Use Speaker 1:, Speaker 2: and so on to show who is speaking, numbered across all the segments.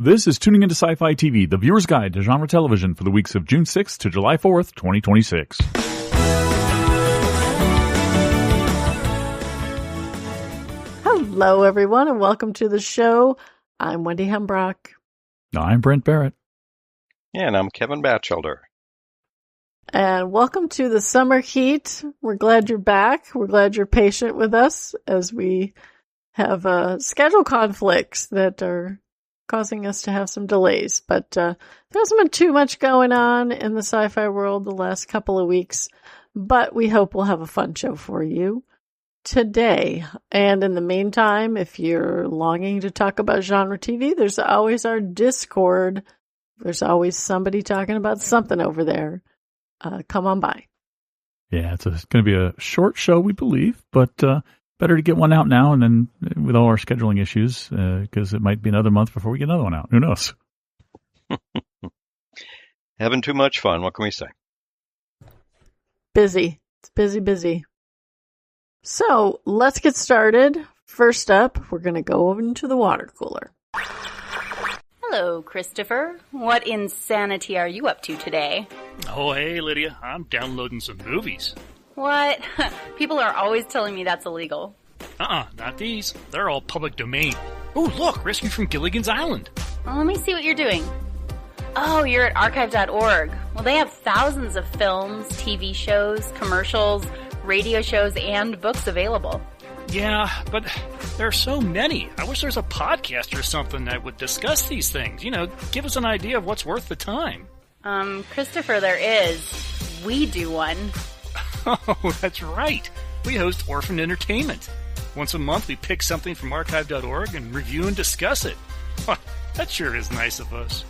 Speaker 1: This is Tuning Into Sci-Fi TV, the viewer's guide to genre television for the weeks of June 6th to July 4th, 2026.
Speaker 2: Hello, everyone, and welcome to the show. I'm Wendy Hembrock.
Speaker 1: I'm Brent Barrett.
Speaker 3: And I'm Kevin Batchelder.
Speaker 2: And welcome to the summer heat. We're glad you're back. We're glad you're patient with us as we have schedule conflicts that are causing us to have some delays. But there hasn't been too much going on in the sci-fi world the last couple of weeks, but we hope we'll have a fun show for you today. And in the meantime, if you're longing to talk about genre TV, there's always our Discord. There's always somebody talking about something over there. Come on by.
Speaker 1: Yeah, it's going to be a short show, we believe, but better to get one out now and then with all our scheduling issues, because it might be another month before we get another one out. Who knows?
Speaker 3: Having too much fun. What can we say?
Speaker 2: Busy. It's busy. So let's get started. First up, we're going to go over into the water cooler.
Speaker 4: Hello, Christopher. What insanity are you up to today?
Speaker 5: Oh, hey, Lydia. I'm downloading some movies.
Speaker 4: What? People are always telling me that's illegal.
Speaker 5: Not these. They're all public domain. Oh, look, Rescue from Gilligan's Island.
Speaker 4: Well, let me see what you're doing. Oh, you're at archive.org. Well, they have thousands of films, TV shows, commercials, radio shows, and books available.
Speaker 5: Yeah, but there are so many. I wish there was a podcast or something that would discuss these things. You know, give us an idea of what's worth the time.
Speaker 4: Christopher, there is. We do one.
Speaker 5: Oh, that's right. We host Orphan Entertainment. Once a month, we pick something from archive.org and review and discuss it. That sure is nice of us.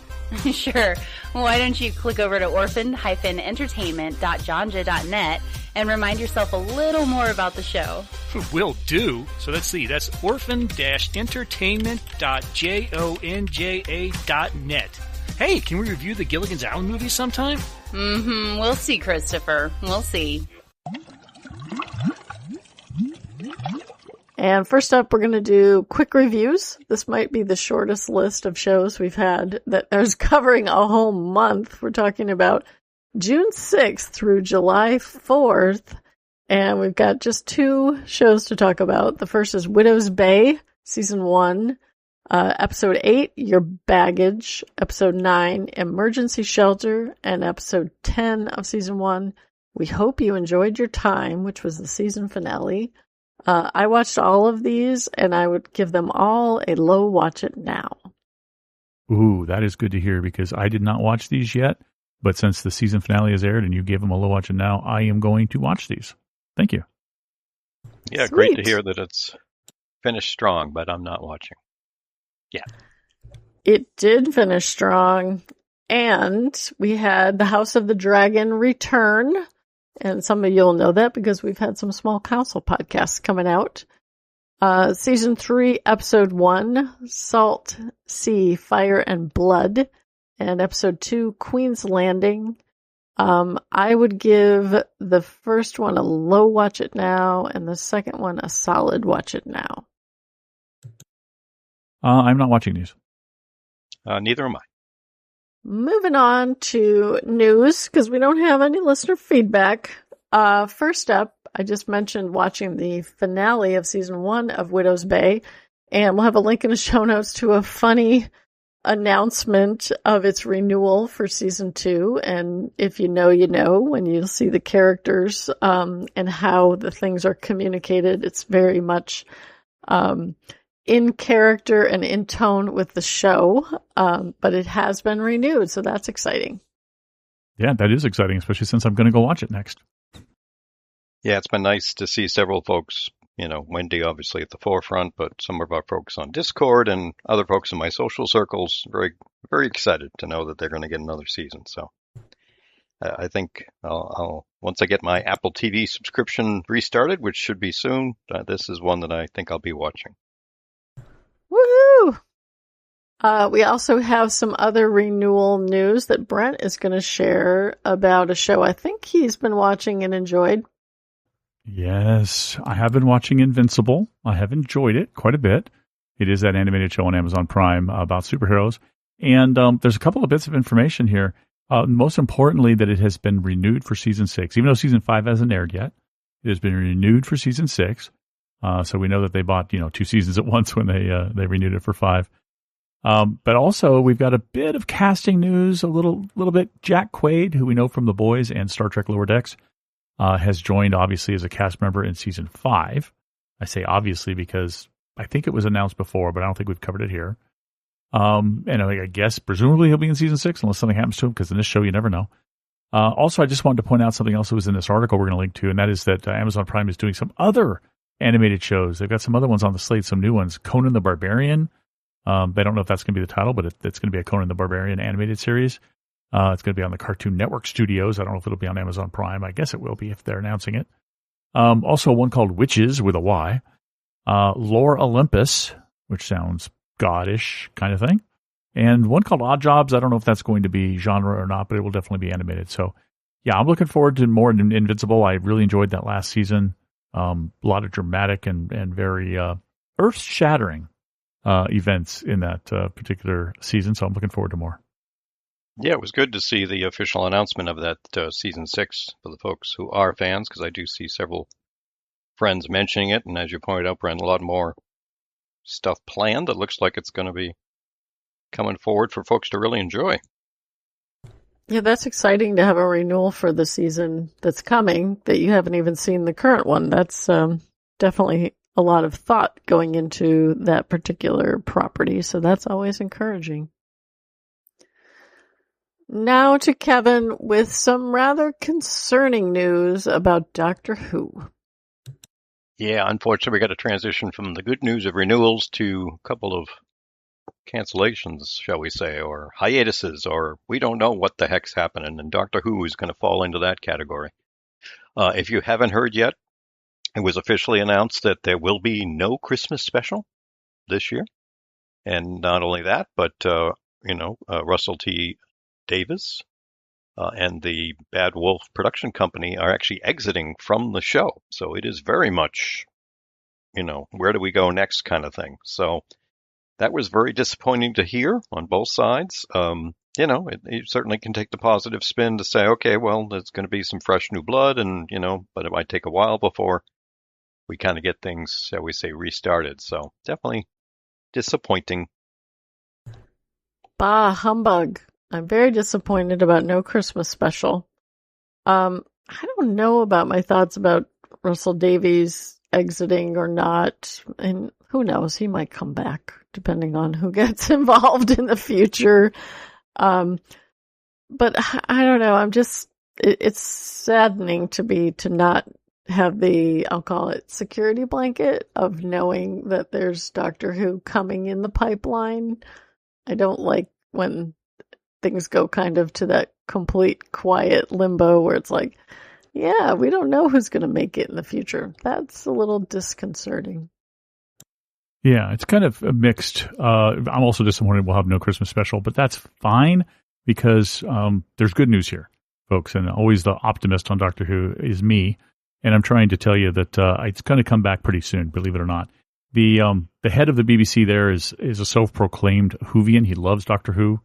Speaker 4: Sure. Why don't you click over to orphan-entertainment.jonja.net and remind yourself a little more about the show.
Speaker 5: Will do. So let's see. That's orphan-entertainment.jonja.net. Hey, can we review the Gilligan's Island movie sometime?
Speaker 4: We'll see, Christopher. We'll see.
Speaker 2: And first up, we're going to do quick reviews. This might be the shortest list of shows we've had that is covering a whole month. We're talking about June 6th through July 4th. And we've got just two shows to talk about. The first is Widow's Bay, Season 1. Episode 8, Your Baggage. Episode 9, Emergency Shelter. And Episode 10 of Season 1, We Hope You Enjoyed Your Time, which was the season finale. I watched all of these, and I would give them all a low watch it now.
Speaker 1: Ooh, that is good to hear, because I did not watch these yet. But since the season finale has aired and you gave them a low watch it now, I am going to watch these. Thank you.
Speaker 3: Yeah,
Speaker 2: Sweet.
Speaker 3: Great to hear that it's finished strong, but I'm not watching. Yeah.
Speaker 2: It did finish strong, and we had the House of the Dragon return. And some of you'll know that because we've had some Small Council podcasts coming out. Season 3, Episode 1, Salt, Sea, Fire, and Blood. And Episode 2, Queen's Landing. I would give the first one a low watch it now, and the second one a solid watch it now.
Speaker 1: I'm not watching these.
Speaker 3: Neither am I.
Speaker 2: Moving on to news, because we don't have any listener feedback. First up, I just mentioned watching the finale of Season 1 of Widow's Bay, and we'll have a link in the show notes to a funny announcement of its renewal for Season 2. And if you know, you know, when you see the characters and how the things are communicated, it's very much in character and in tone with the show, but it has been renewed, so that's exciting.
Speaker 1: Yeah, that is exciting, especially since I'm going to go watch it next.
Speaker 3: Yeah, it's been nice to see several folks, Wendy obviously at the forefront, but some of our folks on Discord and other folks in my social circles, very, very excited to know that they're going to get another season. So I think I'll once I get my Apple TV subscription restarted, which should be soon, this is one that I think I'll be watching.
Speaker 2: Woohoo! We also have some other renewal news that Brent is going to share about a show I think he's been watching and enjoyed.
Speaker 1: Yes, I have been watching Invincible. I have enjoyed it quite a bit. It is that animated show on Amazon Prime about superheroes. And there's a couple of bits of information here. Most importantly, that it has been renewed for season 6. Even though season 5 hasn't aired yet, it has been renewed for season 6. So we know that they bought 2 seasons at once when they renewed it for 5. But also we've got a bit of casting news, a little bit. Jack Quaid, who we know from The Boys and Star Trek Lower Decks, has joined obviously as a cast member in season 5. I say obviously because I think it was announced before, but I don't think we've covered it here. And I guess presumably he'll be in season 6 unless something happens to him, because in this show you never know. Also, I just wanted to point out something else that was in this article we're going to link to, and that is that Amazon Prime is doing some other animated shows. They've got some other ones on the slate, some new ones. Conan the Barbarian. They don't know if that's going to be the title, but it's going to be a Conan the Barbarian animated series. It's going to be on the Cartoon Network Studios. I don't know if it'll be on Amazon Prime. I guess it will be if they're announcing it. Also one called Witches with a Y. Lore Olympus, which sounds goddish kind of thing. And one called Odd Jobs. I don't know if that's going to be genre or not, but it will definitely be animated. So, yeah, I'm looking forward to more Invincible. I really enjoyed that last season. A lot of dramatic and very earth-shattering events in that particular season. So I'm looking forward to more.
Speaker 3: Yeah, it was good to see the official announcement of that season 6 for the folks who are fans, because I do see several friends mentioning it. And as you pointed out, Brent, a lot more stuff planned. It looks like it's going to be coming forward for folks to really enjoy.
Speaker 2: Yeah, that's exciting to have a renewal for the season that's coming that you haven't even seen the current one. That's definitely a lot of thought going into that particular property, so that's always encouraging. Now to Kevin with some rather concerning news about Doctor Who.
Speaker 3: Yeah, unfortunately, we got to transition from the good news of renewals to a couple of cancellations, shall we say, or hiatuses, or we don't know what the heck's happening, and Doctor Who is going to fall into that category. If you haven't heard yet, it was officially announced that there will be no Christmas special this year. And not only that, but, Russell T. Davies and the Bad Wolf production company are actually exiting from the show. So it is very much, where do we go next kind of thing. So that was very disappointing to hear on both sides. You certainly can take the positive spin to say, okay, well, there's going to be some fresh new blood and, but it might take a while before we kind of get things, shall we say, restarted. So definitely disappointing.
Speaker 2: Bah, humbug. I'm very disappointed about no Christmas special. I don't know about my thoughts about Russell Davies exiting or not. And who knows, he might come back depending on who gets involved in the future. But I don't know. It's saddening to not have the, I'll call it security blanket of knowing that there's Doctor Who coming in the pipeline. I don't like when things go kind of to that complete quiet limbo where it's like, yeah, we don't know who's going to make it in the future. That's a little disconcerting.
Speaker 1: Yeah, it's kind of mixed. I'm also disappointed we'll have no Christmas special, but that's fine because there's good news here, folks. And always the optimist on Doctor Who is me. And I'm trying to tell you that it's going to come back pretty soon, believe it or not. The head of the BBC there is a self-proclaimed Whovian. He loves Doctor Who.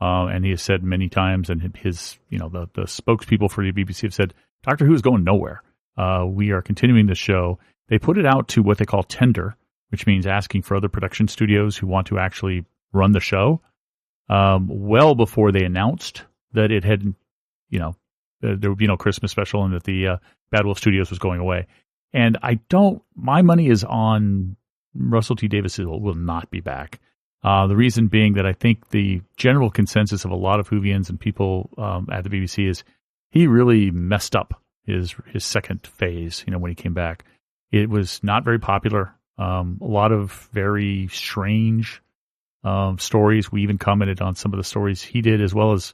Speaker 1: And he has said many times, and his, the spokespeople for the BBC have said, Doctor Who is going nowhere. We are continuing the show. They put it out to what they call tender, which means asking for other production studios who want to actually run the show, well before they announced that it had, there would be no Christmas special and that the Bad Wolf Studios was going away. And my money is on Russell T. Davies will not be back. The reason being that I think the general consensus of a lot of Whovians and people at the BBC is he really messed up his second phase, when he came back. It was not very popular. A lot of very strange stories. We even commented on some of the stories he did as well as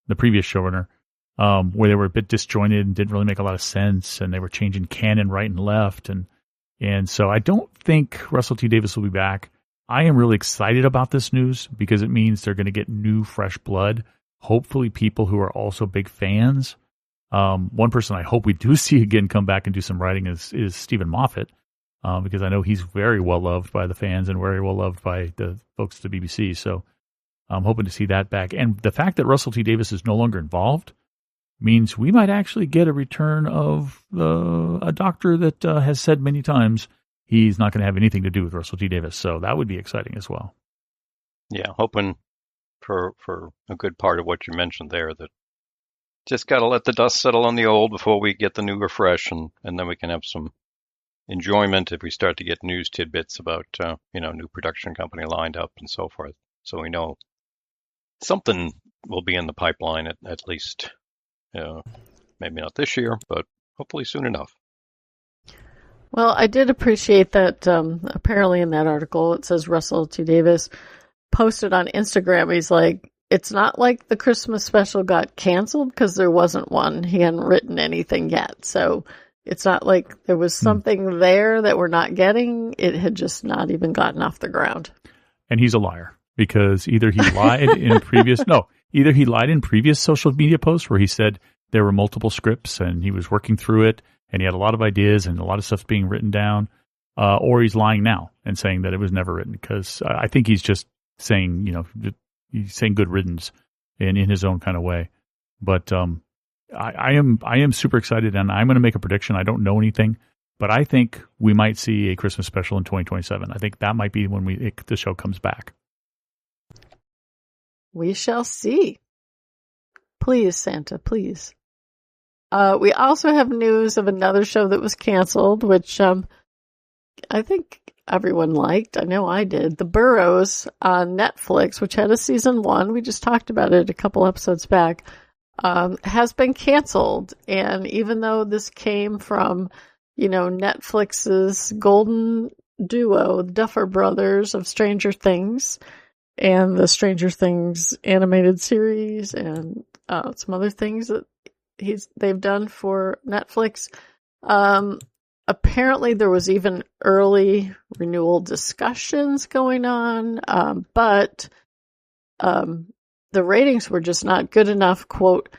Speaker 1: the previous showrunner, where they were a bit disjointed and didn't really make a lot of sense, and they were changing canon right and left. And so I don't think Russell T. Davies will be back. I am really excited about this news because it means they're going to get new, fresh blood. Hopefully people who are also big fans. One person I hope we do see again come back and do some writing is Stephen Moffat, because I know he's very well loved by the fans and very well loved by the folks at the BBC. So I'm hoping to see that back. And the fact that Russell T. Davies is no longer involved means we might actually get a return of a doctor that has said many times he's not going to have anything to do with Russell T. Davies. So that would be exciting as well.
Speaker 3: Yeah, hoping for a good part of what you mentioned there, that just got to let the dust settle on the old before we get the new refresh, and then we can have some enjoyment if we start to get news tidbits about, new production company lined up and so forth. So we know something will be in the pipeline at least, maybe not this year, but hopefully soon enough.
Speaker 2: Well, I did appreciate that apparently in that article it says Russell T. Davies posted on Instagram. He's like, it's not like the Christmas special got canceled because there wasn't one. He hadn't written anything yet. So it's not like there was something there that we're not getting. It had just not even gotten off the ground.
Speaker 1: And he's a liar because either he lied in previous social media posts where he said there were multiple scripts and he was working through it and he had a lot of ideas and a lot of stuff being written down, or he's lying now and saying that it was never written, because I think he's just saying, he's saying good riddance in his own kind of way. But I am super excited, and I'm going to make a prediction. I don't know anything, but I think we might see a Christmas special in 2027. I think that might be when the show comes back.
Speaker 2: We shall see. Please, Santa, please. We also have news of another show that was canceled, which I think everyone liked. I know I did. The Burrows on Netflix, which had a season 1. We just talked about it a couple episodes back. Has been canceled. And even though this came from, Netflix's golden duo, the Duffer Brothers of Stranger Things, and the Stranger Things animated series, and some other things that they've done for Netflix. Apparently there was even early renewal discussions going on, but the ratings were just not good enough, quote,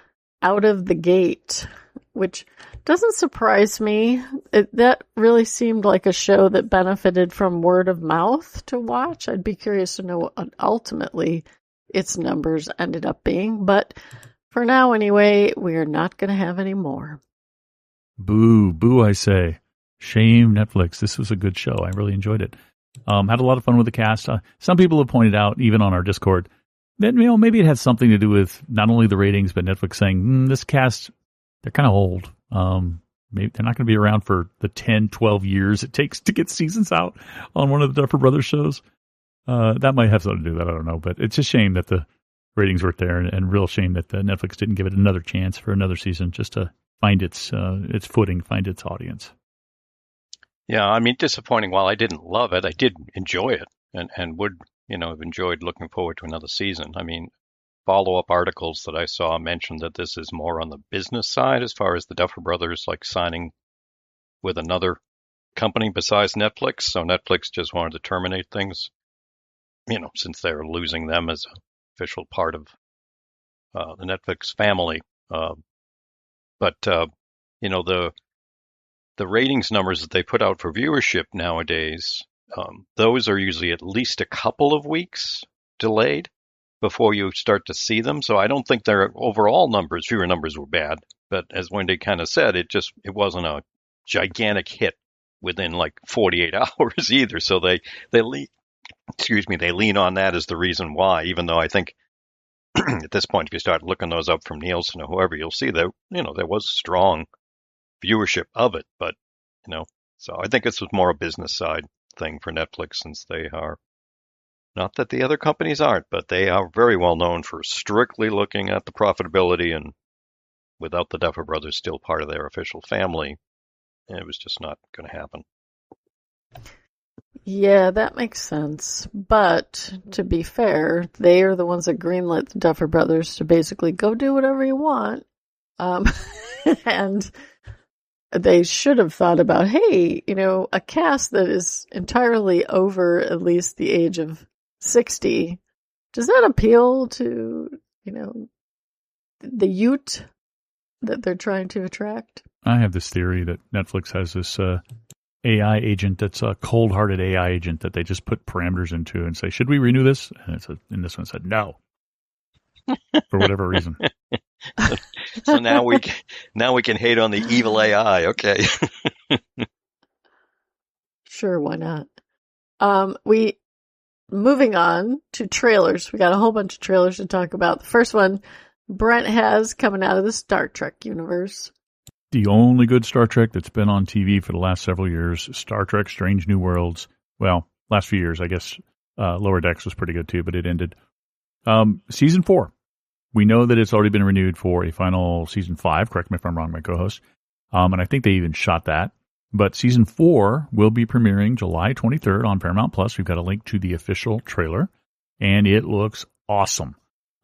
Speaker 2: out of the gate, which doesn't surprise me. That really seemed like a show that benefited from word of mouth to watch. I'd be curious to know what ultimately its numbers ended up being, but for now anyway, we are not going to have any more.
Speaker 1: Boo, boo, I say. Shame Netflix. This was a good show. I really enjoyed it. Had a lot of fun with the cast. Some people have pointed out, even on our Discord, that maybe it had something to do with not only the ratings, but Netflix saying, this cast, they're kind of old. Maybe they're not going to be around for the 10, 12 years it takes to get seasons out on one of the Duffer Brothers shows. That might have something to do with that. I don't know. But it's a shame that the ratings weren't there, and real shame that Netflix didn't give it another chance for another season just to find its footing, find its audience.
Speaker 3: Yeah, disappointing. While I didn't love it, I did enjoy it, and would, have enjoyed looking forward to another season. Follow-up articles that I saw mentioned that this is more on the business side as far as the Duffer Brothers signing with another company besides Netflix. So Netflix just wanted to terminate things, since they're losing them as an official part of the Netflix family. But the ratings numbers that they put out for viewership nowadays, those are usually at least a couple of weeks delayed before you start to see them. So I don't think their overall viewer numbers were bad. But as Wendy kind of said, it wasn't a gigantic hit within 48 hours either. So they lean on that as the reason why, even though I think at this point, if you start looking those up from Nielsen or whoever, you'll see that, there was strong viewership of it, but so I think this was more a business side thing for Netflix, since they are, not that the other companies aren't, but they are very well known for strictly looking at the profitability, and without the Duffer Brothers still part of their official family, it was just not going to happen.
Speaker 2: Yeah, that makes sense. But to be fair, they are the ones that greenlit the Duffer Brothers to basically go do whatever you want. And they should have thought about, hey, a cast that is entirely over at least the age of 60, does that appeal to, the youth that they're trying to attract?
Speaker 1: I have this theory that Netflix has this AI agent that's a cold-hearted AI agent that they just put parameters into and say, should we renew this? And this one said no, for whatever reason.
Speaker 3: So now we can hate on the evil AI. Okay.
Speaker 2: Sure, why not? Moving on to trailers. We got a whole bunch of trailers to talk about. The first one Brent has coming out of the Star Trek universe.
Speaker 1: The only good Star Trek that's been on TV for the last several years, Star Trek Strange New Worlds. Well, last few years, I guess Lower Decks was pretty good too, but it ended. Season 4. We know that it's already been renewed for a final season 5. Correct me if I'm wrong, my co-host. And I think they even shot that. But season 4 will be premiering July 23rd on Paramount Plus. We've got a link to the official trailer, and it looks awesome.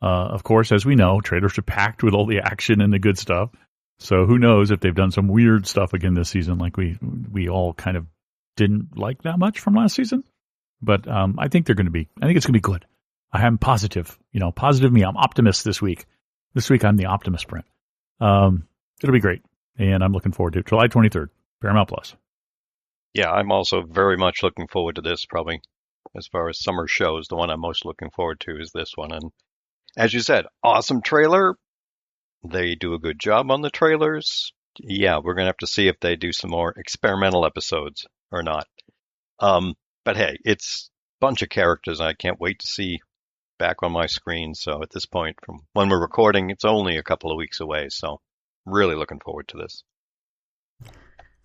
Speaker 1: Of course, as we know, trailers are packed with all the action and the good stuff. So who knows if they've done some weird stuff again this season, like we all kind of didn't like that much from last season. But I think it's going to be good. I am positive, positive me. I'm optimist this week. This week I'm the optimist, Brent. It'll be great, and I'm looking forward to it. July 23rd, Paramount Plus.
Speaker 3: Yeah, I'm also very much looking forward to this. Probably, as far as summer shows, the one I'm most looking forward to is this one. And as you said, awesome trailer. They do a good job on the trailers. Yeah, we're going to have to see if they do some more experimental episodes or not. But hey, it's a bunch of characters. I can't wait to see back on my screen. So at this point, from when we're recording, it's only a couple of weeks away. So really looking forward to this.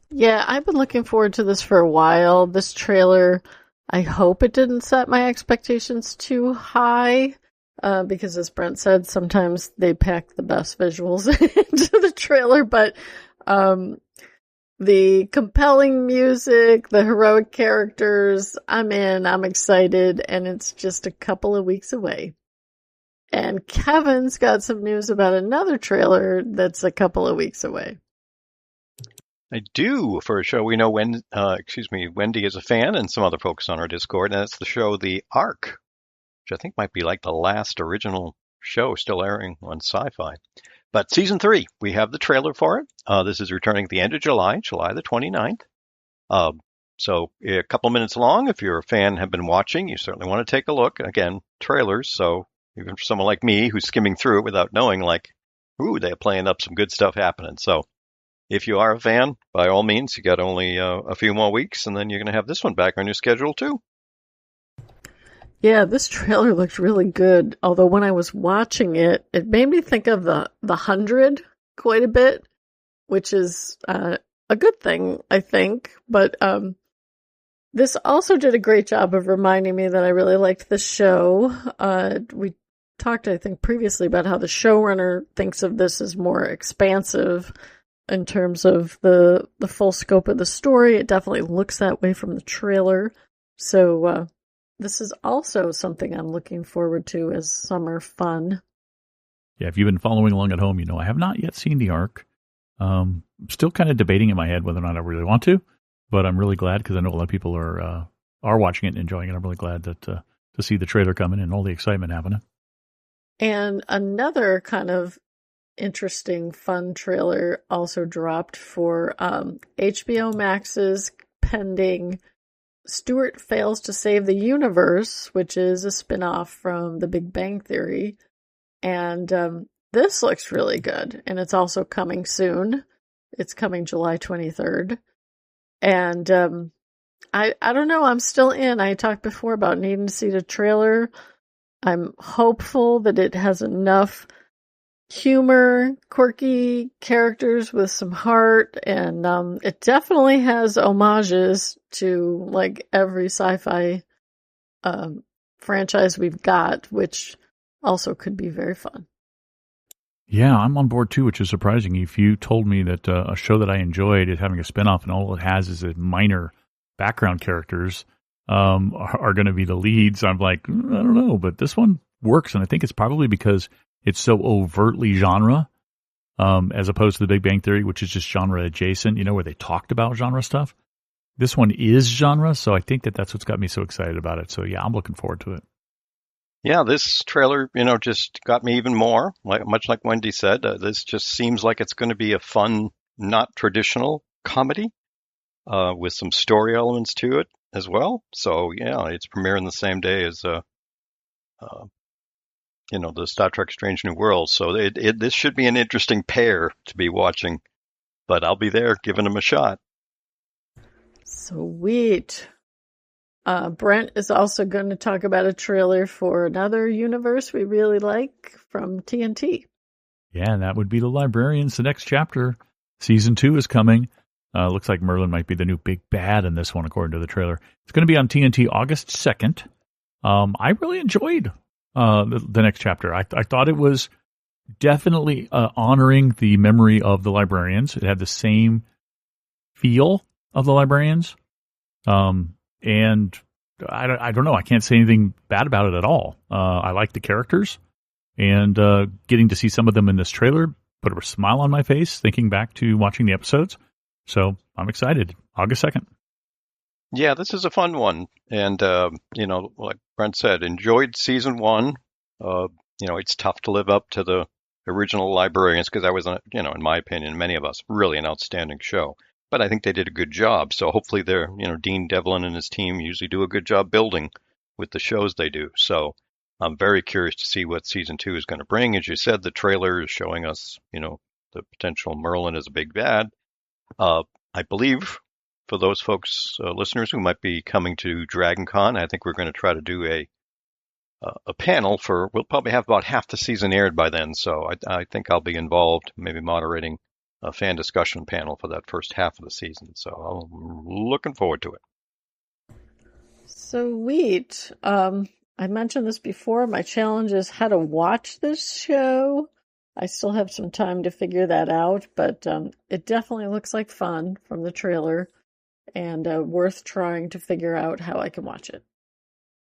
Speaker 2: Yeah, I've been looking forward to this for a while. This trailer, I hope it didn't set my expectations too high. Because as Brent said, sometimes they pack the best visuals into the trailer, but the compelling music, the heroic characters, I'm excited, and it's just a couple of weeks away. And Kevin's got some news about another trailer that's a couple of weeks away.
Speaker 3: I do, for a show we know Wendy is a fan, and some other folks on our Discord, and that's the show The Ark, which I think might be like the last original show still airing on Sci-Fi. But season 3, we have the trailer for it. This is returning at the end of July the 29th. So a couple minutes long. If you're a fan, have been watching, you certainly want to take a look. Again, trailers. So even for someone like me who's skimming through it without knowing, they're playing up some good stuff happening. So if you are a fan, by all means, you got only a few more weeks, and then you're going to have this one back on your schedule too.
Speaker 2: Yeah, this trailer looked really good. Although when I was watching it, it made me think of the 100 quite a bit, which is a good thing, I think. But this also did a great job of reminding me that I really liked the show. We talked, I think, previously about how the showrunner thinks of this as more expansive in terms of the full scope of the story. It definitely looks that way from the trailer. So this is also something I'm looking forward to as summer fun.
Speaker 1: Yeah, if you've been following along at home, I have not yet seen The Ark. I'm still kind of debating in my head whether or not I really want to, but I'm really glad because I know a lot of people are watching it and enjoying it. I'm really glad that to see the trailer coming and all the excitement happening.
Speaker 2: And another kind of interesting, fun trailer also dropped for HBO Max's pending Stuart Fails to Save the Universe, which is a spinoff from The Big Bang Theory. And this looks really good. And it's also coming soon. It's coming July 23rd. And I don't know. I'm still in. I talked before about needing to see the trailer. I'm hopeful that it has enough humor, quirky characters with some heart, and it definitely has homages to every sci-fi franchise we've got, which also could be very fun.
Speaker 1: Yeah, I'm on board too, which is surprising. If you told me that a show that I enjoyed is having a spinoff and all it has is a minor background characters are going to be the leads, I'm like, I don't know, but this one works, and I think it's probably because it's so overtly genre, as opposed to The Big Bang Theory, which is just genre adjacent, where they talked about genre stuff. This one is genre, so I think that's what's got me so excited about it. So yeah, I'm looking forward to it.
Speaker 3: Yeah, this trailer, just got me even more. Much like Wendy said, this just seems like it's going to be a fun, not traditional comedy. with some story elements to it as well. So yeah, it's premiering the same day as the Star Trek Strange New Worlds. So this should be an interesting pair to be watching. But I'll be there giving them a shot.
Speaker 2: Sweet. Brent is also going to talk about a trailer for another universe we really like from TNT.
Speaker 1: Yeah, and that would be The Librarians, the next chapter. Season 2 is coming. Looks like Merlin might be the new big bad in this one, according to the trailer. It's going to be on TNT August 2nd. I really enjoyed the next chapter. I thought it was definitely honoring the memory of the Librarians. It had the same feel of the Librarians. And I don't know. I can't say anything bad about it at all. I like the characters, and getting to see some of them in this trailer put a smile on my face thinking back to watching the episodes. So I'm excited. August 2nd.
Speaker 3: Yeah, this is a fun one. And, like Brent said, enjoyed season 1. It's tough to live up to the original Librarians because that was, in my opinion, many of us, really an outstanding show. But I think they did a good job. So hopefully Dean Devlin and his team usually do a good job building with the shows they do. So I'm very curious to see what season 2 is going to bring. As you said, the trailer is showing us, the potential Merlin as a big bad. I believe for those folks, listeners who might be coming to Dragon Con, I think we're going to try to do a panel we'll probably have about half the season aired by then. So I think I'll be involved, maybe moderating a fan discussion panel for that first half of the season. So I'm looking forward to it.
Speaker 2: Sweet. I mentioned this before. My challenge is how to watch this show. I still have some time to figure that out, but it definitely looks like fun from the trailer and worth trying to figure out how I can watch it.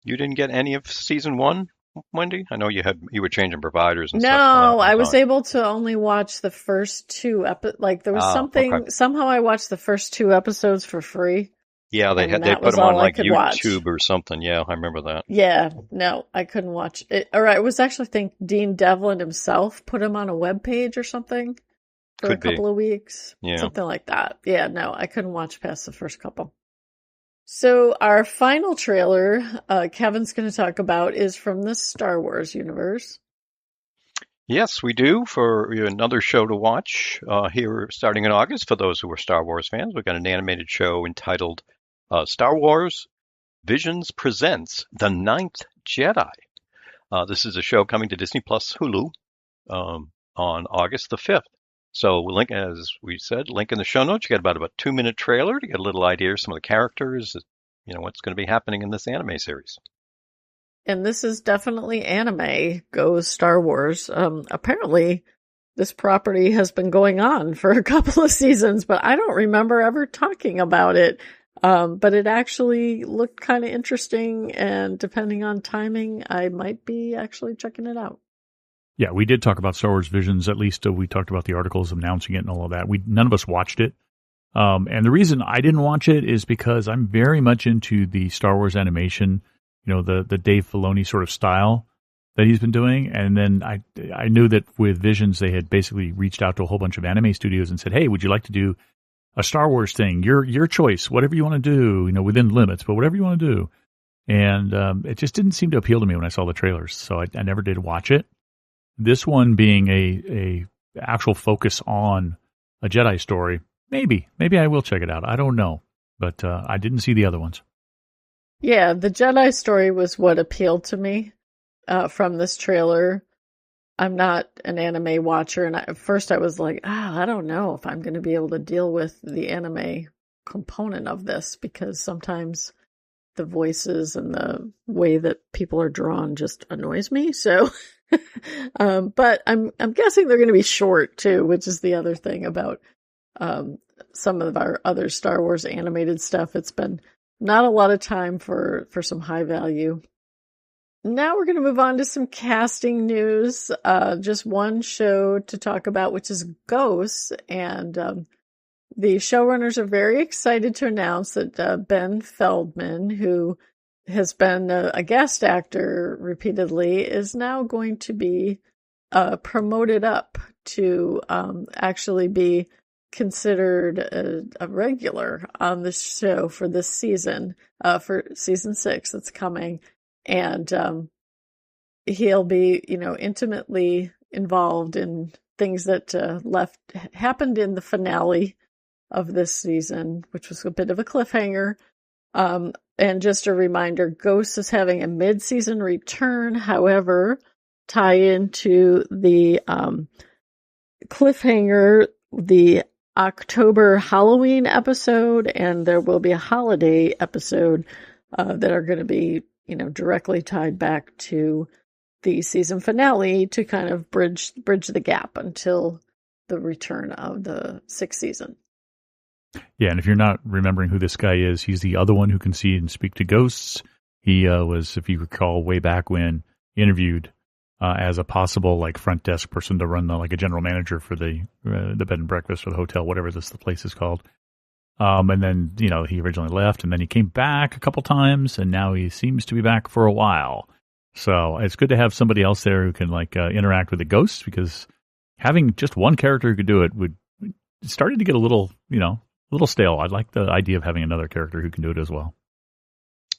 Speaker 3: You didn't get any of season 1, Wendy? I know you were changing providers and
Speaker 2: stuff. No, I was able to only watch the first 2 episodes. There was something, okay. Somehow I watched the first 2 episodes for free.
Speaker 3: Yeah, they put them on like YouTube or something. Yeah, I remember that.
Speaker 2: Yeah, no, I couldn't watch it. Or I was actually think Dean Devlin himself put them on a web page or something for a couple of weeks. Yeah. Something like that. Yeah, no, I couldn't watch past the first couple. So our final trailer Kevin's going to talk about is from the Star Wars universe.
Speaker 3: Yes, we do, for another show to watch here starting in August. For those who are Star Wars fans, we've got an animated show entitled Star Wars Visions Presents The Ninth Jedi. This is a show coming to Disney Plus Hulu on August the 5th. So link, as we said, link in the show notes. You got about a 2-minute trailer to get a little idea of some of the characters, what's going to be happening in this anime series.
Speaker 2: And this is definitely anime goes Star Wars. Apparently, this property has been going on for a couple of seasons, but I don't remember ever talking about it. But it actually looked kind of interesting, and depending on timing, I might be actually checking it out.
Speaker 1: Yeah, we did talk about Star Wars Visions. At least we talked about the articles announcing it and all of that. None of us watched it. And the reason I didn't watch it is because I'm very much into the Star Wars animation, the Dave Filoni sort of style that he's been doing. And then I knew that with Visions, they had basically reached out to a whole bunch of anime studios and said, hey, would you like to do a Star Wars thing? Your choice, whatever you want to do, within limits, but whatever you want to do. And it just didn't seem to appeal to me when I saw the trailers. So I never did watch it. This one being a actual focus on a Jedi story, maybe I will check it out. I don't know, but I didn't see the other ones.
Speaker 2: Yeah, the Jedi story was what appealed to me from this trailer. I'm not an anime watcher, and at first I was like, I don't know if I'm going to be able to deal with the anime component of this, because sometimes the voices and the way that people are drawn just annoys me. So, but I'm guessing they're going to be short too, which is the other thing about some of our other Star Wars animated stuff. It's been not a lot of time for some high value. Now we're going to move on to some casting news. Just one show to talk about, which is Ghosts. And the showrunners are very excited to announce that Ben Feldman, who has been a guest actor repeatedly, is now going to be promoted up to actually be considered a regular on the show for this season, for season 6 that's coming. And he'll be, intimately involved in things that happened in the finale of this season, which was a bit of a cliffhanger. And just a reminder, Ghost is having a mid-season return, however, tie into the cliffhanger, the October Halloween episode, and there will be a holiday episode that are going to be, directly tied back to the season finale to kind of bridge the gap until the return of the 6th season.
Speaker 1: Yeah, and if you're not remembering who this guy is, he's the other one who can see and speak to ghosts. He was, if you recall, way back when, interviewed as a possible front desk person to run a general manager for the bed and breakfast or the hotel, whatever the place is called. And then he originally left, and then he came back a couple times, and now he seems to be back for a while. So it's good to have somebody else there who can interact with the ghosts, because having just one character who could do it started to get a little stale. I'd like the idea of having another character who can do it as well.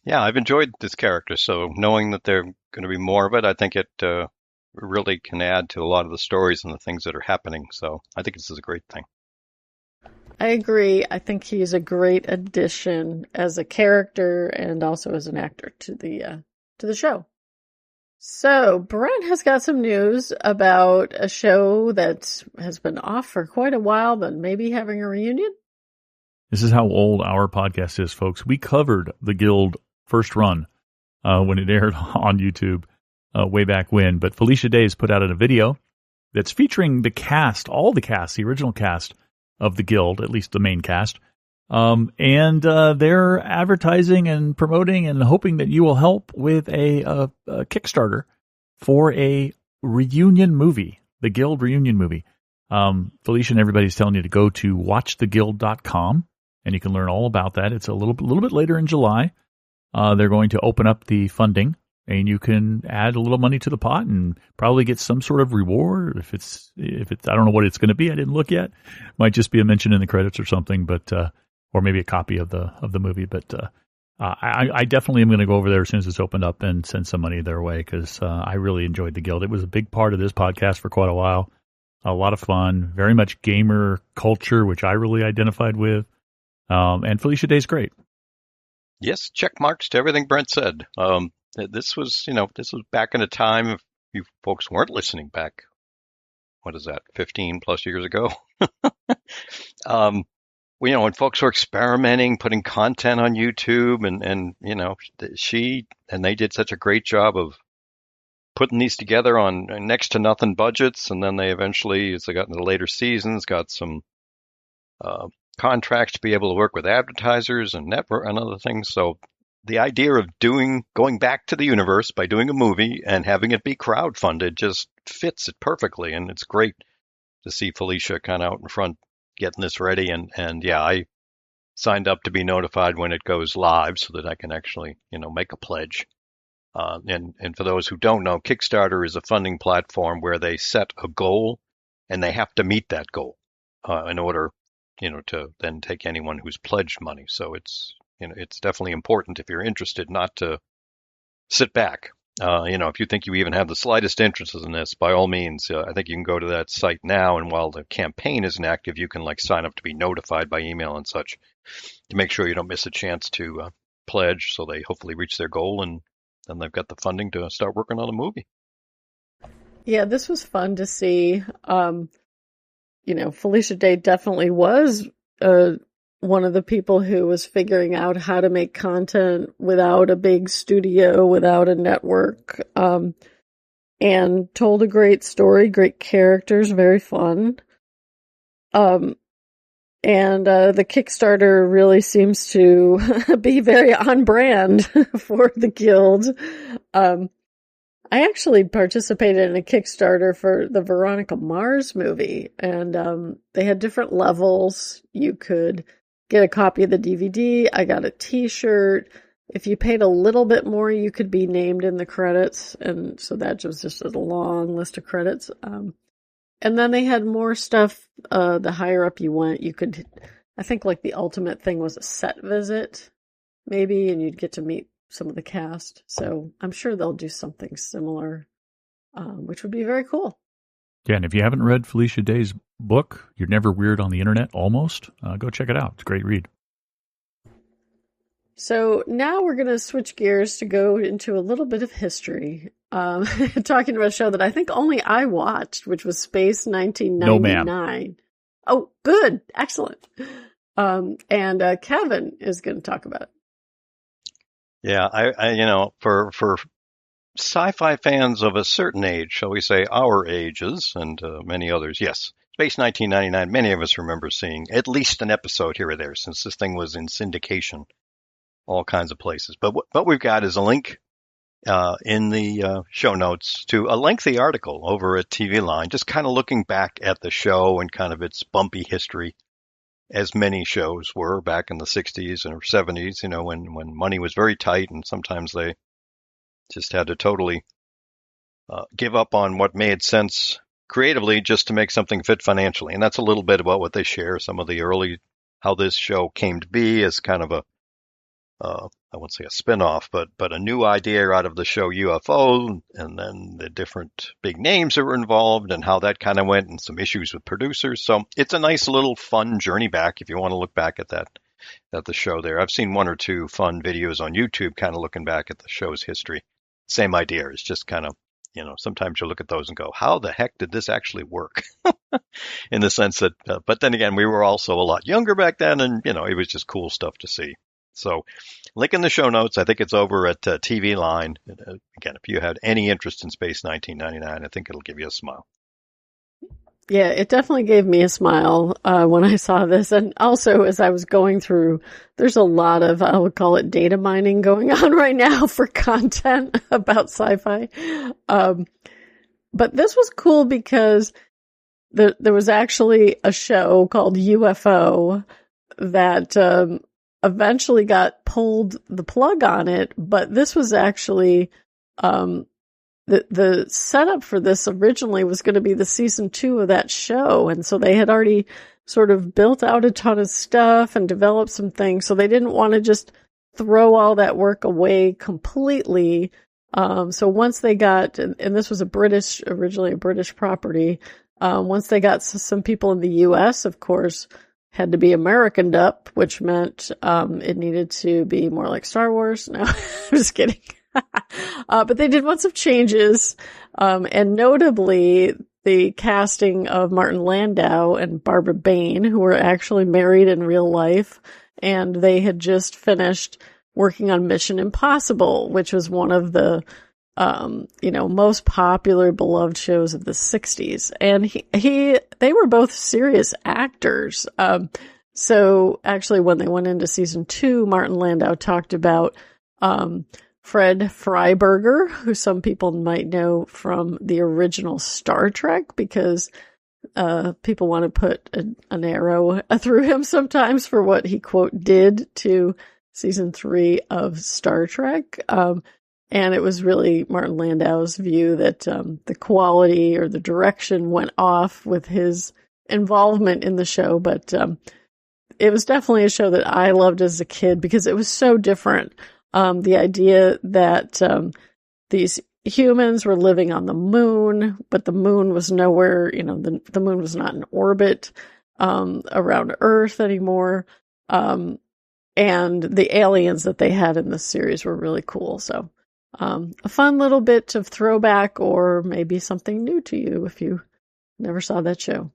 Speaker 3: Yeah, I've enjoyed this character, so knowing that there are going to be more of it, I think it really can add to a lot of the stories and the things that are happening. So I think this is a great thing.
Speaker 2: I agree. I think he's a great addition as a character and also as an actor to the show. So Brent has got some news about a show that has been off for quite a while, but maybe having a reunion.
Speaker 1: This is how old our podcast is, folks. We covered the Guild first run when it aired on YouTube way back when. But Felicia Day has put out a video that's featuring the cast, all the cast, the original cast of the Guild, at least the main cast. And they're advertising and promoting and hoping that you will help with a Kickstarter for a reunion movie, the Guild reunion movie. Felicia and everybody's telling you to go to watchtheguild.com, and you can learn all about that. It's a little bit later in July. They're going to open up the funding, and you can add a little money to the pot and probably get some sort of reward. If it's I don't know what it's going to be. I didn't look yet. Might just be a mention in the credits or something, but or maybe a copy of the movie. But I definitely am going to go over there as soon as it's opened up and send some money their way, because I really enjoyed the Guild. It was a big part of this podcast for quite a while. A lot of fun, very much gamer culture, which I really identified with. And Felicia Day's great.
Speaker 3: Yes, check marks to everything Brent said. This was back in a time, if you folks weren't listening back, what is that, 15 plus years ago? When folks were experimenting, putting content on YouTube, and they did such a great job of putting these together on next to nothing budgets, and then they eventually, as they got into the later seasons, got some contracts to be able to work with advertisers and network and other things. So the idea of going back to the universe by doing a movie and having it be crowdfunded just fits it perfectly, and it's great to see Felicia kind of out in front getting this ready. And yeah, I signed up to be notified when it goes live so that I can actually make a pledge. And for those who don't know, Kickstarter is a funding platform where they set a goal and they have to meet that goal in order to then take anyone who's pledged money. So it's definitely important, if you're interested, not to sit back. If you think you even have the slightest interest in this, by all means, I think you can go to that site now. And while the campaign isn't active, you can sign up to be notified by email and such to make sure you don't miss a chance to pledge. So they hopefully reach their goal, and then they've got the funding to start working on a movie.
Speaker 2: Yeah, this was fun to see. Felicia Day definitely was one of the people who was figuring out how to make content without a big studio, without a network, and told a great story, great characters, very fun. And the Kickstarter really seems to be very on brand for the Guild. I actually participated in a Kickstarter for the Veronica Mars movie, and they had different levels. You could get a copy of the DVD. I got a t-shirt. If you paid a little bit more, you could be named in the credits, and so that was just a long list of credits. And then they had more stuff. The higher up you went, you could, I think like the ultimate thing was a set visit, maybe, and you'd get to meet some of the cast. So I'm sure they'll do something similar, which would be very cool.
Speaker 1: Yeah, and if you haven't read Felicia Day's book, You're Never Weird on the Internet, almost, go check it out. It's a great read.
Speaker 2: So now we're going to switch gears to go into a little bit of history. Talking about a show that I think only I watched, which was Space 1999.
Speaker 1: No, ma'am.
Speaker 2: Oh, good. Excellent. And Kevin is going to talk about it.
Speaker 3: Yeah, I for sci-fi fans of a certain age, shall we say our ages, and many others, yes, Space 1999, many of us remember seeing at least an episode here or there, since this thing was in syndication, all kinds of places. But what we've got is a link in the show notes to a lengthy article over at TV Line, just kind of looking back at the show and kind of its bumpy history, as many shows were back in the 60s or 70s, when money was very tight, and sometimes they just had to totally give up on what made sense creatively just to make something fit financially. And that's a little bit about what they share, some of the early, how this show came to be as kind of I won't say a spin-off, but a new idea out of the show UFO, and then the different big names that were involved and how that kind of went, and some issues with producers. So it's a nice little fun journey back if you want to look back at the show there. I've seen one or two fun videos on YouTube kind of looking back at the show's history. Same idea. It's just kind of, sometimes you look at those and go, how the heck did this actually work? In the sense that, but then again, we were also a lot younger back then, and, it was just cool stuff to see. So link in the show notes. I think it's over at TV Line. Again, if you had any interest in Space 1999, I think it'll give you a smile.
Speaker 2: Yeah, it definitely gave me a smile when I saw this. And also, as I was going through, there's a lot of, I would call it data mining going on right now for content about sci-fi. But this was cool because there was actually a show called UFO that eventually got pulled the plug on it, but this was actually the setup for this originally was going to be the season 2 of that show, and so they had already sort of built out a ton of stuff and developed some things, so they didn't want to just throw all that work away completely. So once they got, and this was originally a British property, once they got some people in the U.S., of course, had to be Americaned up, which meant it needed to be more like Star Wars. No, I'm just kidding. But they did want some changes, and notably the casting of Martin Landau and Barbara Bain, who were actually married in real life, and they had just finished working on Mission Impossible, which was one of the most popular, beloved shows of the 60s. And they were both serious actors. So actually when they went into season 2, Martin Landau talked about, Fred Freiberger, who some people might know from the original Star Trek, because, people want to put an arrow through him sometimes for what he, quote, did to season 3 of Star Trek. And it was really Martin Landau's view that the quality or the direction went off with his involvement in the show. But it was definitely a show that I loved as a kid because it was so different. The idea that these humans were living on the moon, but the moon was nowhere, the moon was not in orbit around Earth anymore. And the aliens that they had in this series were really cool. So a fun little bit of throwback, or maybe something new to you if you never saw that show.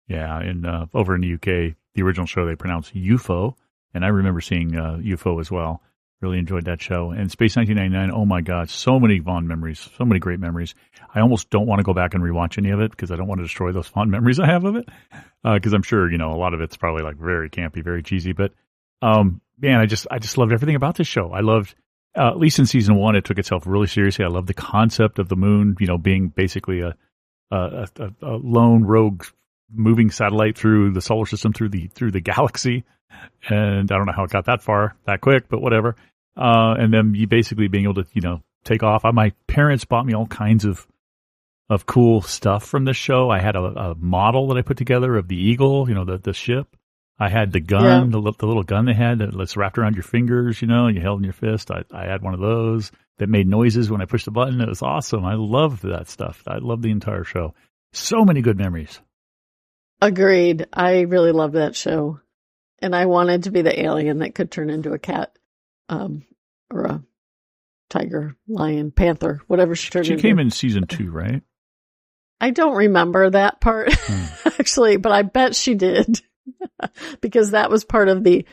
Speaker 2: Yeah,
Speaker 1: and over in the UK, the original show they pronounced UFO, and I remember seeing UFO as well. Really enjoyed that show. And Space 1999, oh my God, so many fond memories, so many great memories. I almost don't want to go back and rewatch any of it because I don't want to destroy those fond memories I have of it. Because I'm sure, a lot of it's probably like very campy, very cheesy. But man, I just loved everything about this show. I loved, at least in season 1, it took itself really seriously. I loved the concept of the moon, being basically a lone rogue moving satellite through the solar system, through the galaxy. And I don't know how it got that far that quick, but whatever. And then you basically being able to, take off. My parents bought me all kinds of of cool stuff from this show. I had a model that I put together of the Eagle, the ship. I had the gun, the little gun they had that's wrapped around your fingers, and you held in your fist. I had one of those that made noises when I pushed the button. It was awesome. I loved that stuff. I loved the entire show. So many good memories.
Speaker 2: Agreed. I really loved that show. And I wanted to be the alien that could turn into a cat, or a tiger, lion, panther, whatever she turned into.
Speaker 1: She came in season 2, right?
Speaker 2: I don't remember that part, actually, but I bet she did. Because that was part of the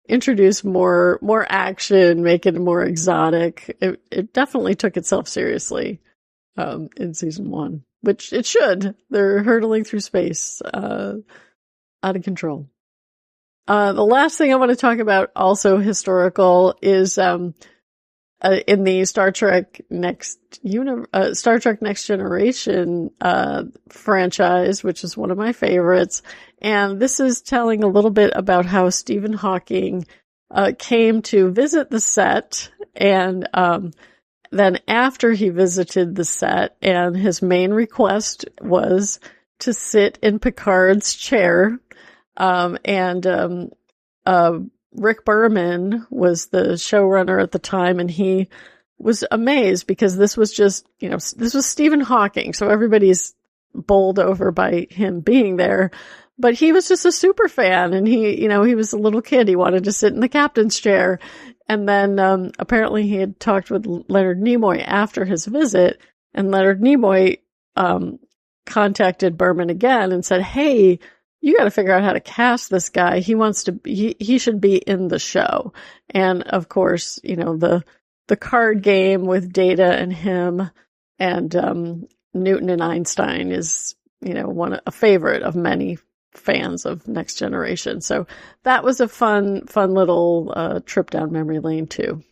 Speaker 2: introduce more action, make it more exotic. It definitely took itself seriously in season 1, which it should. They're hurtling through space, out of control. The last thing I want to talk about, also historical, is in the Star Trek Next Generation franchise, which is one of my favorites. And this is telling a little bit about how Stephen Hawking came to visit the set, and then after he visited the set, and his main request was to sit in Picard's chair, Rick Berman was the showrunner at the time, and he was amazed because this was just, this was Stephen Hawking, so everybody's bowled over by him being there. But he was just a super fan, and he was a little kid. He wanted to sit in the captain's chair. And then apparently he had talked with Leonard Nimoy after his visit, and Leonard Nimoy contacted Berman again and said, "Hey, you got to figure out how to cast this guy. He should be in the show." And of course, the card game with Data and him and Newton and Einstein is, a favorite of many fans of Next Generation. So that was a fun little trip down memory lane too.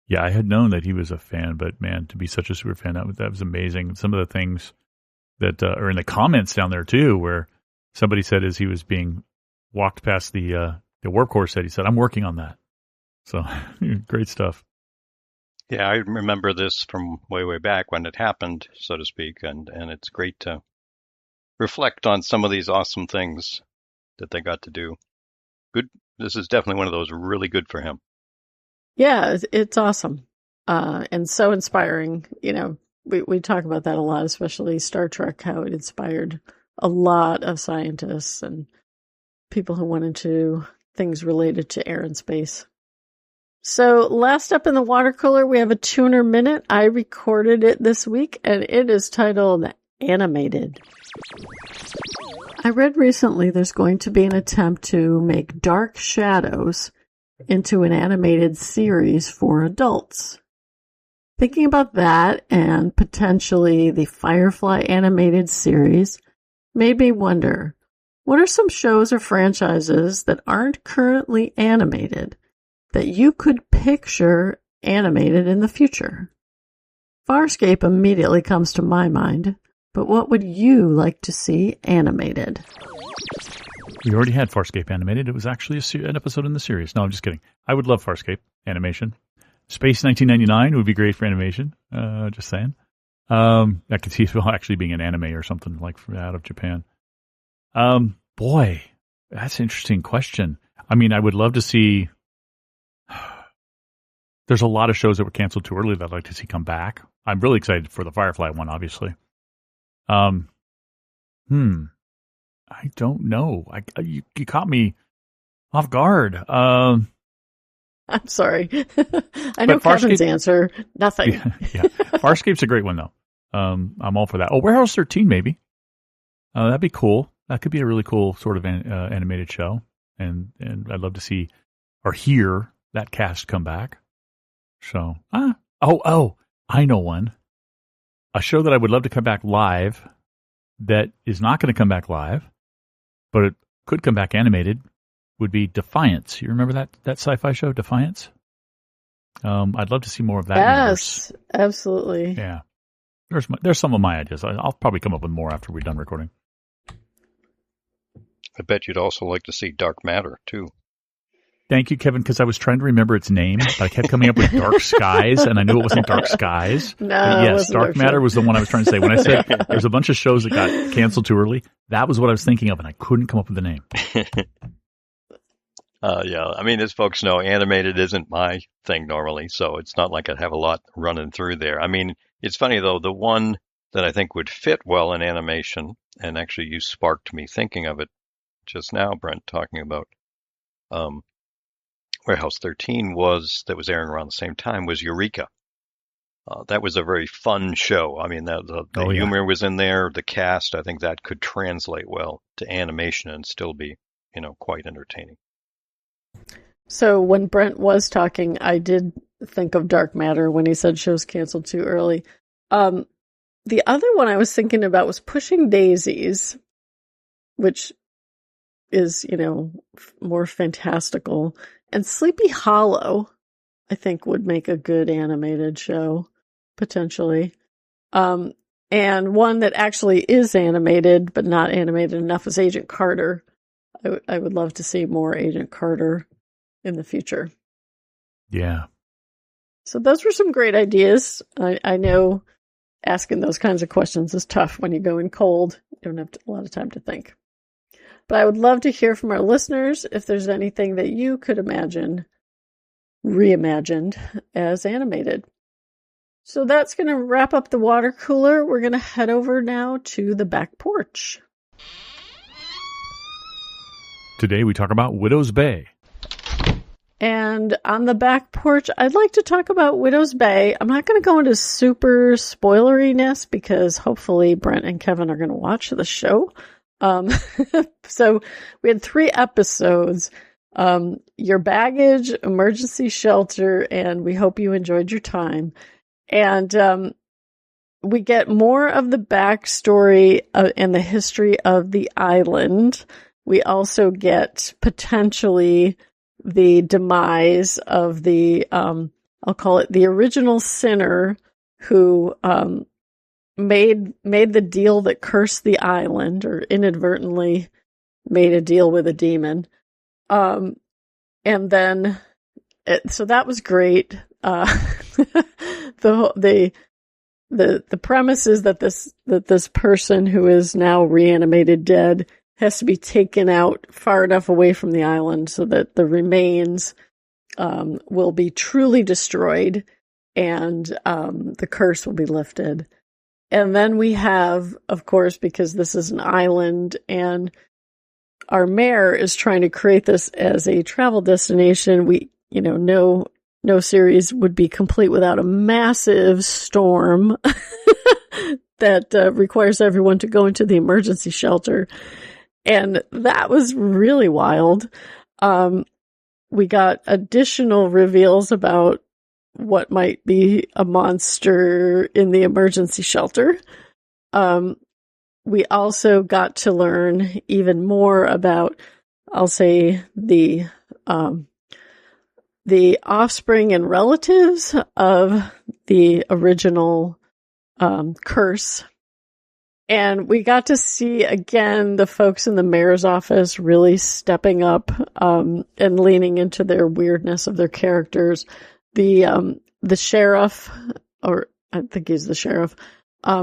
Speaker 1: Yeah, I had known that he was a fan, but man, to be such a super fan, that was amazing. Some of the things that are in the comments down there too, where somebody said as he was being walked past the warp core set, he said, "I'm working on that." So great stuff.
Speaker 3: Yeah, I remember this from way back when it happened, so to speak, and it's great to reflect on some of these awesome things that they got to do. Good. This is definitely one of those really good for him.
Speaker 2: Yeah, it's awesome. And so inspiring. We talk about that a lot, especially Star Trek, how it inspired a lot of scientists and people who went into things related to air and space. So last up in the water cooler, we have a Tuner Minute. I recorded it this week, and it is titled Animated. I read recently there's going to be an attempt to make Dark Shadows into an animated series for adults. Thinking about that and potentially the Firefly animated series made me wonder, what are some shows or franchises that aren't currently animated that you could picture animated in the future? Farscape immediately comes to my mind, but what would you like to see animated?
Speaker 1: We already had Farscape animated. It was actually an episode in the series. No, I'm just kidding. I would love Farscape animation. Space 1999 would be great for animation. Just saying. I could see it actually being an anime or something like out of Japan. Boy, that's an interesting question. I mean, I would love to see. There's a lot of shows that were canceled too early that I'd like to see come back. I'm really excited for the Firefly one, obviously. I don't know. You caught me off guard. I'm
Speaker 2: sorry. I know Kevin's answer. Nothing.
Speaker 1: Yeah. Farscape's a great one, though. I'm all for that. Oh, Warehouse 13, maybe. That'd be cool. That could be a really cool sort of animated show. And I'd love to see or hear that cast come back. So, I know one. A show that I would love to come back live that is not going to come back live, but it could come back animated, would be Defiance. You remember that sci-fi show, Defiance? I'd love to see more of that.
Speaker 2: Yes, universe. Absolutely.
Speaker 1: Yeah. There's some of my ideas. I'll probably come up with more after we're done recording.
Speaker 3: I bet you'd also like to see Dark Matter, too.
Speaker 1: Thank you, Kevin, because I was trying to remember its name, but I kept coming up with Dark Skies, and I knew it wasn't Dark Skies.
Speaker 2: No,
Speaker 1: but yes, Dark Matter was the one I was trying to say. When I said there's a bunch of shows that got canceled too early, that was what I was thinking of, and I couldn't come up with the name.
Speaker 3: Yeah, I mean, as folks know, animated isn't my thing normally, so it's not like I'd have a lot running through there. I mean, it's funny, though, the one that I think would fit well in animation, and actually you sparked me thinking of it just now, Brent, talking about Warehouse 13 that was airing around the same time was Eureka. That was a very fun show. I mean, the humor was in there, the cast. I think that could translate well to animation and still be, quite entertaining.
Speaker 2: So when Brent was talking, I did think of Dark Matter when he said shows canceled too early. The other one I was thinking about was Pushing Daisies, which is, more fantastical. And Sleepy Hollow, I think, would make a good animated show, potentially. And one that actually is animated, but not animated enough, is Agent Carter. I would love to see more Agent Carter in the future.
Speaker 1: Yeah.
Speaker 2: So those were some great ideas. I know asking those kinds of questions is tough when you go in cold. You don't have a lot of time to think. But I would love to hear from our listeners if there's anything that you could imagine reimagined as animated. So that's going to wrap up the water cooler. We're going to head over now to the back porch.
Speaker 1: Today we talk about Widow's Bay.
Speaker 2: And on the back porch, I'd like to talk about Widow's Bay. I'm not going to go into super spoileriness because hopefully Brent and Kevin are going to watch the show. So we had 3 episodes, Your Baggage, Emergency Shelter, and we hope you enjoyed your time. And we get more of the backstory and the history of the island. We also get potentially the demise of the, I'll call it the original sinner who made the deal that cursed the island, or inadvertently made a deal with a demon. And then, so that was great. The premise is that this person who is now reanimated dead has to be taken out far enough away from the island so that the remains will be truly destroyed and the curse will be lifted. And then we have, of course, because this is an island and our mayor is trying to create this as a travel destination, no series would be complete without a massive storm that requires everyone to go into the emergency shelter. And that was really wild. We got additional reveals about what might be a monster in the emergency shelter. We also got to learn even more about, I'll say, the offspring and relatives of the original curse. And we got to see, again, the folks in the mayor's office really stepping up and leaning into their weirdness of their characters. The sheriff, or I think he's the sheriff,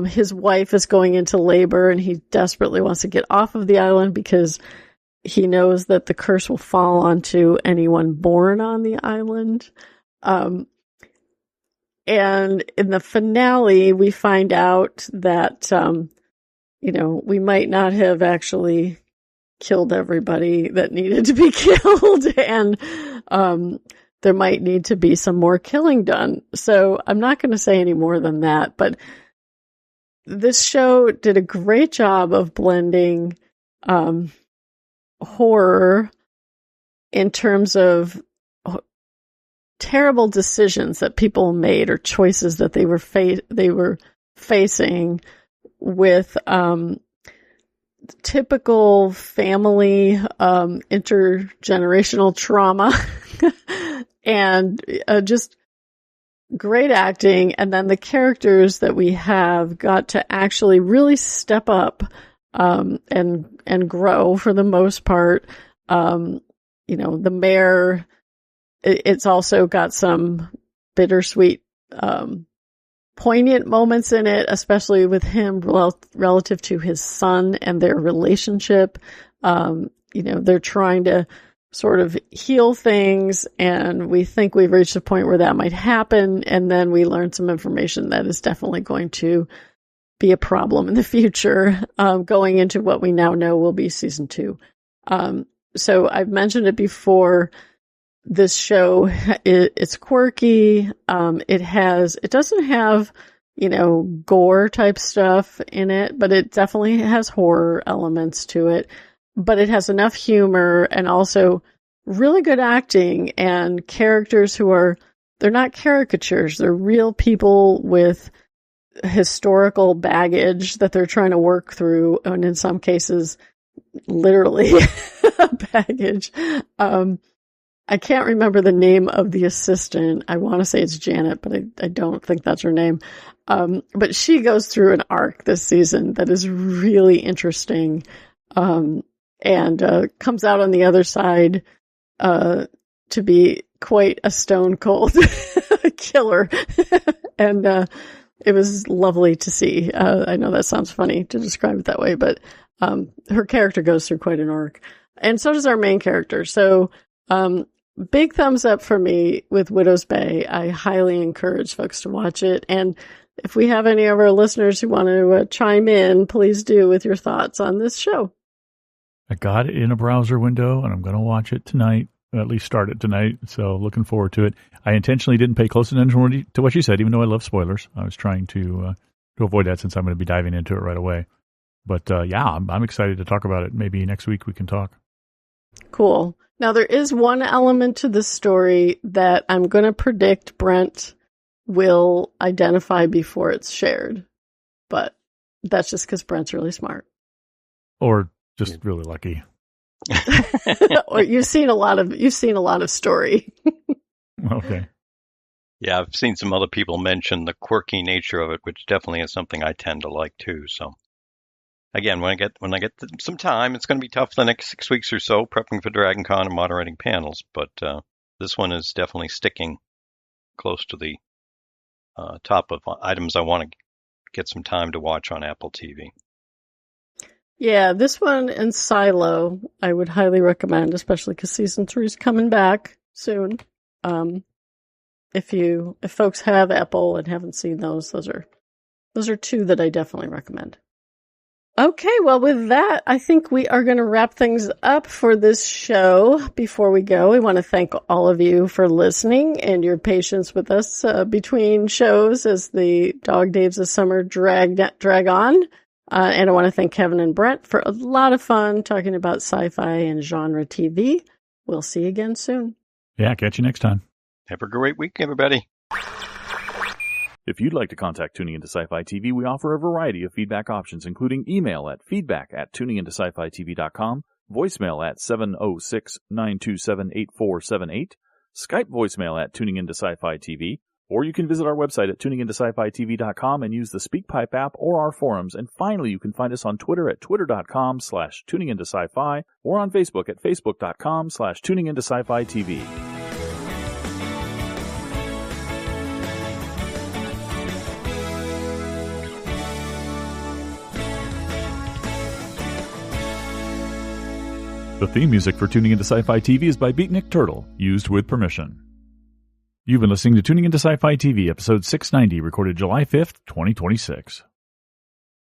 Speaker 2: his wife is going into labor and he desperately wants to get off of the island because he knows that the curse will fall onto anyone born on the island. And in the finale, we find out that, we might not have actually killed everybody that needed to be killed. And there might need to be some more killing done. So I'm not going to say any more than that. But this show did a great job of blending horror in terms of terrible decisions that people made or choices that they were facing with typical family intergenerational trauma and just great acting. And then the characters that we have got to actually really step up and grow for the most part. the mayor, it's also got some bittersweet, poignant moments in it, especially with him relative to his son and their relationship. They're trying to sort of heal things, and we think we've reached a point where that might happen. And then we learn some information that is definitely going to be a problem in the future, going into what we now know will be season 2. So I've mentioned it before. This show, it's quirky. It doesn't have, gore type stuff in it, but it definitely has horror elements to it. But it has enough humor and also really good acting and characters they're not caricatures. They're real people with historical baggage that they're trying to work through. And in some cases, literally baggage. I can't remember the name of the assistant. I want to say it's Janet, but I don't think that's her name. But she goes through an arc this season that is really interesting. And comes out on the other side to be quite a stone cold killer. And it was lovely to see. I know that sounds funny to describe it that way, but her character goes through quite an arc. And so does our main character. So big thumbs up for me with Widow's Bay. I highly encourage folks to watch it. And if we have any of our listeners who want to chime in, please do with your thoughts on this show.
Speaker 1: I got it in a browser window, and I'm going to watch it tonight, or at least start it tonight. So looking forward to it. I intentionally didn't pay close attention to what you said, even though I love spoilers. I was trying to avoid that since I'm going to be diving into it right away. But I'm excited to talk about it. Maybe next week we can talk.
Speaker 2: Cool. Now, there is one element to the story that I'm going to predict Brent will identify before it's shared. But that's just because Brent's really smart.
Speaker 1: Or just really lucky.
Speaker 2: Or you've seen a lot of story.
Speaker 1: Okay.
Speaker 3: Yeah, I've seen some other people mention the quirky nature of it, which definitely is something I tend to like too. So again, when I get some time, it's going to be tough the next 6 weeks or so, prepping for DragonCon and moderating panels. But this one is definitely sticking close to the top of items I want to get some time to watch on Apple TV.
Speaker 2: Yeah, this one and Silo, I would highly recommend, especially because season 3 is coming back soon. If folks have Apple and haven't seen those are 2 that I definitely recommend. Okay, well, with that, I think we are going to wrap things up for this show. Before we go, we want to thank all of you for listening and your patience with us between shows as the Dog Days of Summer drag on. And I want to thank Kevin and Brent for a lot of fun talking about sci-fi and genre TV. We'll see you again soon.
Speaker 1: Yeah, catch you next time.
Speaker 3: Have a great week, everybody.
Speaker 6: If you'd like to contact Tuning Into Sci-Fi TV, we offer a variety of feedback options, including email at feedback@tuningintoscifitv.com, voicemail at 706-927-8478, Skype voicemail at Tuning Into Sci-Fi TV, or you can visit our website at tuningintoscifitv.com and use the SpeakPipe app or our forums. And finally, you can find us on Twitter at twitter.com/tuningintosci-fi or on Facebook at facebook.com/tuningintosci-fi TV.
Speaker 1: The theme music for Tuning Into Sci-Fi TV is by Beatnik Turtle, used with permission. You've been listening to Tuning Into Sci-Fi TV, episode 690, recorded July 5th, 2026.